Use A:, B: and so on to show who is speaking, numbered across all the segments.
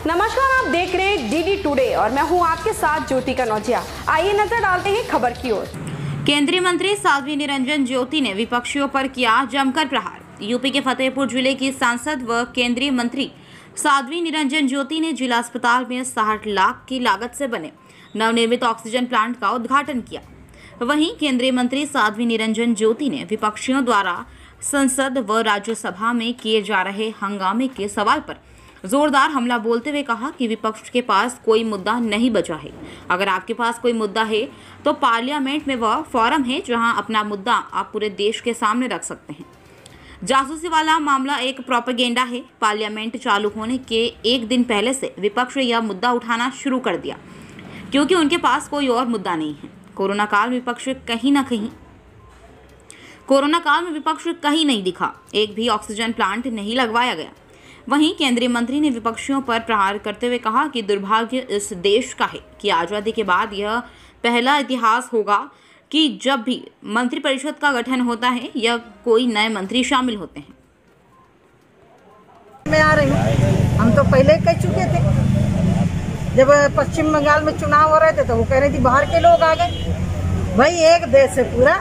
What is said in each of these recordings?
A: नमस्कार, आप देख रहे हैं डीडी टुडे और मैं हूं आपके साथ ज्योति कनौजिया। आइए नजर डालते हैं खबर की ओर।
B: केंद्रीय मंत्री साध्वी निरंजन ज्योति ने विपक्षियों पर किया जमकर प्रहार। यूपी के फतेहपुर जिले की सांसद व केंद्रीय मंत्री साध्वी निरंजन ज्योति ने जिला अस्पताल में 60 लाख की लागत से बने नवनिर्मित ऑक्सीजन प्लांट का उद्घाटन किया। वहीं केंद्रीय मंत्री साध्वी निरंजन ज्योति ने विपक्षियों द्वारा संसद व राज्यसभा में किए जा रहे हंगामे के सवाल पर जोरदार हमला बोलते हुए कहा कि विपक्ष के पास कोई मुद्दा नहीं बचा है। अगर आपके पास कोई मुद्दा है तो पार्लियामेंट में वह फोरम है जहां अपना मुद्दा आप पूरे देश के सामने रख सकते हैं। जासूसी वाला मामला एक प्रोपेगेंडा है। पार्लियामेंट चालू होने के एक दिन पहले से विपक्ष ने यह मुद्दा उठाना शुरू कर दिया क्योंकि उनके पास कोई और मुद्दा नहीं है। कोरोना काल में विपक्ष कहीं नहीं दिखा, एक भी ऑक्सीजन प्लांट नहीं लगवाया गया। वहीं केंद्रीय मंत्री ने विपक्षियों पर प्रहार करते हुए कहा कि दुर्भाग्य इस देश का है कि आज़ादी के बाद यह पहला इतिहास होगा कि जब भी मंत्रिपरिषद का गठन होता है या कोई नए मंत्री शामिल होते हैं।
C: मैं आ रही हूँ, हम तो पहले कह चुके थे। जब पश्चिम बंगाल में चुनाव हो रहे थे तो वो कह रही थी बाहर के लोग आ गए। भाई एक देश है पूरा,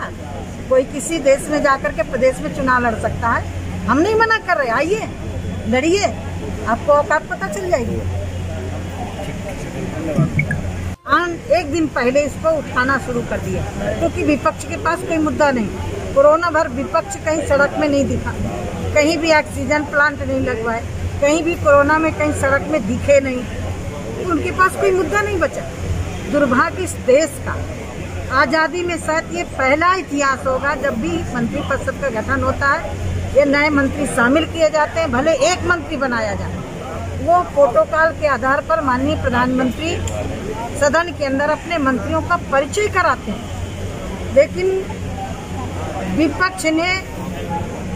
C: कोई किसी देश में जाकर के प्रदेश में चुनाव लड़ सकता है। हम नहीं मना कर रहे, आइए लड़िए, आपको औकात पता चल जाएगी। एक दिन पहले इसको उठाना शुरू कर दिया क्योंकि विपक्ष के पास कोई मुद्दा नहीं। कोरोना भर विपक्ष कहीं सड़क में नहीं दिखा, कहीं भी ऑक्सीजन प्लांट नहीं लगवाए, कहीं भी कोरोना में कहीं सड़क में दिखे नहीं। उनके पास कोई मुद्दा नहीं बचा। दुर्भाग्य इस देश का, आज़ादी में शायद ये पहला इतिहास होगा जब भी मंत्रिपरिषद का गठन होता है, ये नए मंत्री शामिल किए जाते हैं, भले एक मंत्री बनाया जाए। वो प्रोटोकॉल के आधार पर माननीय प्रधानमंत्री सदन के अंदर अपने मंत्रियों का परिचय कराते हैं, लेकिन विपक्ष ने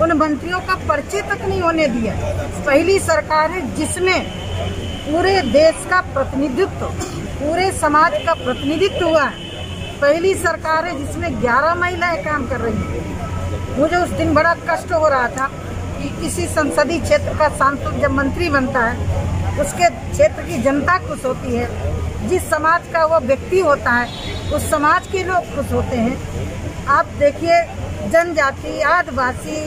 C: उन मंत्रियों का परिचय तक नहीं होने दिया। पहली सरकार है जिसमें पूरे देश का प्रतिनिधित्व, पूरे समाज का प्रतिनिधित्व हुआ है। पहली सरकार है जिसमें 11 महिलाएं काम कर रही हैं। मुझे उस दिन बड़ा कष्ट हो रहा था कि किसी संसदीय क्षेत्र का सांसद जब मंत्री बनता है, उसके क्षेत्र की जनता खुश होती है, जिस समाज का वो व्यक्ति होता है उस समाज के लोग खुश होते हैं। आप देखिए, जनजाति, आदिवासी,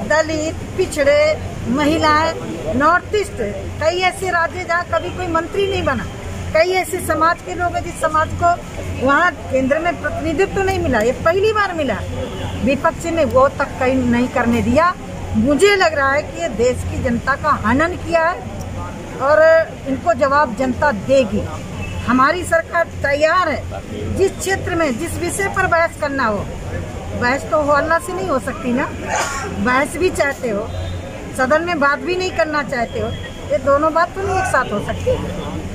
C: दलित, पिछड़े, महिलाएं, नॉर्थ ईस्ट, कई ऐसे राज्य जहाँ कभी कोई मंत्री नहीं बना, कई ऐसे समाज के लोग हैं जिस समाज को वहाँ केंद्र में प्रतिनिधित्व नहीं मिला, ये पहली बार मिला। विपक्ष ने वो तक कहीं नहीं करने दिया। मुझे लग रहा है कि ये देश की जनता का हनन किया है और इनको जवाब जनता देगी। हमारी सरकार तैयार है, जिस क्षेत्र में जिस विषय पर बहस करना हो। बहस तो हल्ला से नहीं हो सकती ना, बहस भी चाहते हो, सदन में बात भी नहीं करना चाहते हो, ये दोनों बात तो नहीं एक साथ हो सकती।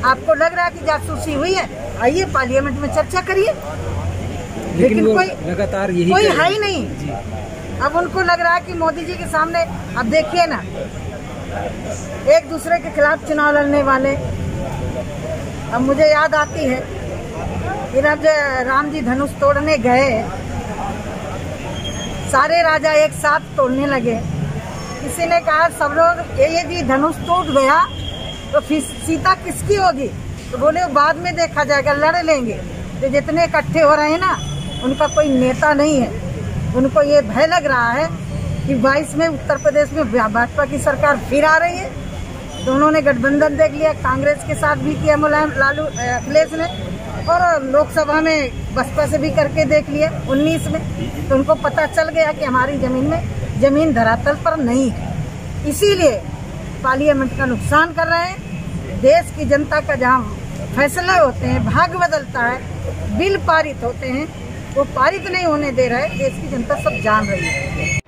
C: आपको लग रहा है कि जासूसी हुई है, आइए पार्लियामेंट में चर्चा करिए, लेकिन कोई लगातार यही कोई है ही नहीं। अब उनको लग रहा है कि मोदी जी के सामने, अब देखिए ना, एक दूसरे के खिलाफ चुनाव लड़ने वाले। अब मुझे याद आती है कि जब राम जी धनुष तोड़ने गए, सारे राजा एक साथ तोड़ने लगे। किसी ने कहा सब लोग ये जी धनुष टूट गया तो फिर सीता किसकी होगी? तो बोले बाद में देखा जाएगा, लड़ लेंगे। तो जितने इकट्ठे हो रहे हैं ना, उनका कोई नेता नहीं है। उनको ये भय लग रहा है कि 22 में उत्तर प्रदेश में भाजपा की सरकार फिर आ रही है। तो उन्होंने गठबंधन देख लिया, कांग्रेस के साथ भी किया मुलायम लालू अखिलेश ने, और लोकसभा में बसपा से भी करके देख लिया 19 में। तो उनको पता चल गया कि हमारी जमीन धरातल पर नहीं है, इसीलिए पार्लियामेंट का नुकसान कर रहे हैं। देश की जनता का जहाँ फैसले होते हैं, भाग्य बदलता है, बिल पारित होते हैं, वो पारित नहीं होने दे रहे। देश की जनता सब जान रही है।